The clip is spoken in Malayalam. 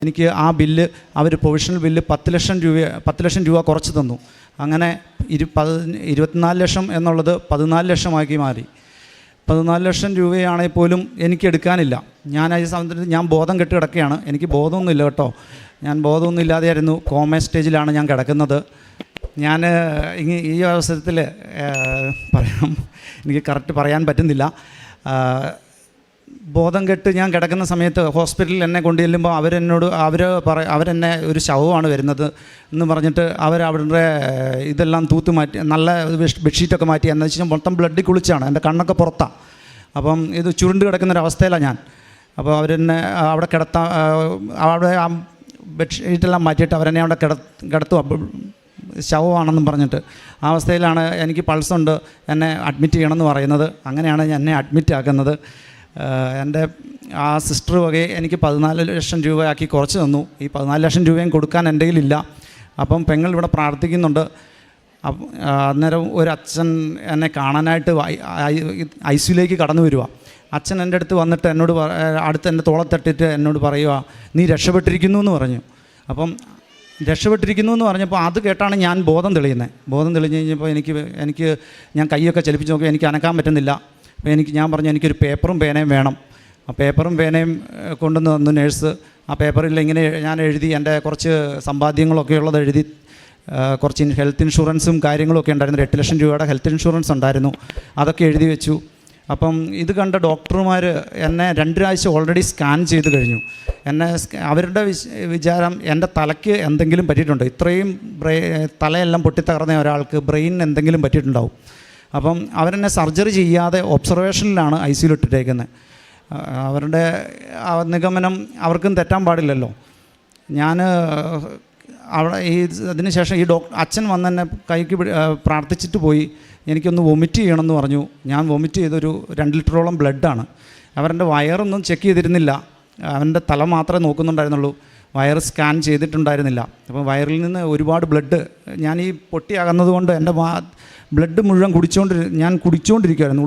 എനിക്ക് ആ ബില്ല് അവർ പ്രൊവിഷണൽ ബില്ല് 10 ലക്ഷം രൂപ കുറച്ച് തന്നു. അങ്ങനെ 24 ലക്ഷം എന്നുള്ളത് 14 ലക്ഷമാക്കി മാറി. 14 ലക്ഷം രൂപയാണെങ്കിൽ പോലും എനിക്ക് എടുക്കാനില്ല. ഞാൻ ഈ സമയത്ത് ഞാൻ ബോധം കെട്ട് കിടക്കുകയാണ്. എനിക്ക് ബോധമൊന്നുമില്ല കേട്ടോ. ഞാൻ ബോധമൊന്നും ഇല്ലാതെയായിരുന്നു. കോമ സ്റ്റേജിലാണ് ഞാൻ കിടക്കുന്നത്. ഞാൻ ഈ അവസരത്തിൽ എനിക്ക് കറക്റ്റ് പറയാൻ പറ്റുന്നില്ല. ബോധം കെട്ട് ഞാൻ കിടക്കുന്ന സമയത്ത് ഹോസ്പിറ്റലിൽ എന്നെ കൊണ്ടുചെല്ലുമ്പോൾ അവരെന്നെ ഒരു ശവമാണ് വരുന്നത് എന്ന് പറഞ്ഞിട്ട് അവരുടെ ഇതെല്ലാം തൂത്ത് മാറ്റി, നല്ല ബെഡ്ഷീറ്റൊക്കെ മാറ്റി. എന്ന് വെച്ചാൽ മൊത്തം ബ്ലഡിൽ കുളിച്ചാണ്, എൻ്റെ കണ്ണൊക്കെ പുറത്താണ്. അപ്പം ഇത് ചുരുണ്ട് കിടക്കുന്നൊരവസ്ഥയിലാണ് ഞാൻ. അപ്പോൾ അവരെന്നെ അവിടെ അവിടെ ആ ബെഡ്ഷീറ്റെല്ലാം മാറ്റിയിട്ട് അവരെന്നെ അവിടെ കിടത്തുക, ശവമാണെന്നും പറഞ്ഞിട്ട്. ആ അവസ്ഥയിലാണ് എനിക്ക് പൾസുണ്ട്, എന്നെ അഡ്മിറ്റ് ചെയ്യണമെന്ന് പറയുന്നത്. അങ്ങനെയാണ് എന്നെ അഡ്മിറ്റ് ആക്കുന്നത്. എൻ്റെ ആ സിസ്റ്റർ വകയെ എനിക്ക് 14 ലക്ഷം രൂപയാക്കി കുറച്ച് തന്നു. ഈ 14 ലക്ഷം രൂപയും കൊടുക്കാൻ എൻ്റെ കയ്യിലില്ല. അപ്പം പെങ്ങൾ ഇവിടെ പ്രാർത്ഥിക്കുന്നുണ്ട്. അന്നേരം ഒരു അച്ഛൻ എന്നെ കാണാനായിട്ട് ICUലേക്ക് കടന്നു വരിക. അച്ഛൻ എൻ്റെ അടുത്ത് വന്നിട്ട് എന്നോട് അടുത്ത് എൻ്റെ തോളത്തട്ടിട്ട് എന്നോട് പറയുക, നീ രക്ഷപ്പെട്ടിരിക്കുന്നു എന്ന് പറഞ്ഞു. അപ്പം രക്ഷപ്പെട്ടിരിക്കുന്നു എന്ന് പറഞ്ഞപ്പോൾ അത് കേട്ടാണ് ഞാൻ ബോധം തെളിയുന്നത്. ബോധം തെളിഞ്ഞ് കഴിഞ്ഞപ്പോൾ എനിക്ക് ഞാൻ കൈയൊക്കെ ചലിപ്പിച്ച് നോക്കി, എനിക്ക് അനക്കാൻ പറ്റുന്നില്ല. അപ്പോൾ ഞാൻ പറഞ്ഞു എനിക്കൊരു പേപ്പറും പേനയും വേണം. ആ പേപ്പറും പേനയും കൊണ്ടുവന്ന് തന്നു നേഴ്സ്. ആ പേപ്പറിൽ ഇങ്ങനെ ഞാൻ എഴുതി, എൻ്റെ കുറച്ച് സമ്പാദ്യങ്ങളൊക്കെ ഉള്ളത് എഴുതി. കുറച്ച് ഹെൽത്ത് ഇൻഷുറൻസും കാര്യങ്ങളൊക്കെ ഉണ്ടായിരുന്നു. 8 ലക്ഷം രൂപയുടെ ഹെൽത്ത് ഇൻഷുറൻസ് ഉണ്ടായിരുന്നു. അതൊക്കെ എഴുതി വെച്ചു. അപ്പം ഇത് കണ്ട ഡോക്ടർമാർ എന്നെ 2 ആഴ്ച ഓൾറെഡി സ്കാൻ ചെയ്ത് കഴിഞ്ഞു. അവരുടെ വിചാരം എൻ്റെ തലയ്ക്ക് എന്തെങ്കിലും പറ്റിയിട്ടുണ്ട്. ഇത്രയും തലയെല്ലാം പൊട്ടിത്തകർന്ന ഒരാൾക്ക് ബ്രെയിനിന് എന്തെങ്കിലും പറ്റിയിട്ടുണ്ടാവും. അപ്പം അവരെന്നെ സർജറി ചെയ്യാതെ ഒബ്സർവേഷനിലാണ് ICUയിൽ ഇട്ടിട്ടേക്കുന്നത്. അവരുടെ നിഗമനം അവർക്കും തെറ്റാൻ പാടില്ലല്ലോ. ഞാൻ അവിടെ അതിനുശേഷം അച്ഛൻ വന്ന് എന്നെ കൈക്ക് പ്രാർത്ഥിച്ചിട്ട് പോയി. എനിക്കൊന്ന് വൊമിറ്റ് ചെയ്യണമെന്ന് പറഞ്ഞു. ഞാൻ വൊമിറ്റ് ചെയ്തൊരു 2 ലിറ്ററോളം ബ്ലഡാണ്. അവരുടെ വയറൊന്നും ചെക്ക് ചെയ്തിരുന്നില്ല. അവൻ്റെ തല മാത്രമേ നോക്കുന്നുണ്ടായിരുന്നുള്ളൂ. Wire scan ചെയ്തിട്ടുണ്ടായിരുന്നില്ല. അപ്പോൾ വയറിൽ നിന്ന് ഒരുപാട് ബ്ലഡ്, ഞാൻ ഈ പൊട്ടിയാകുന്നത് കൊണ്ട് എൻ്റെ ബ്ലഡ് മുഴുവൻ കുടിച്ചുകൊണ്ടിരിക്കുകയായിരുന്നു.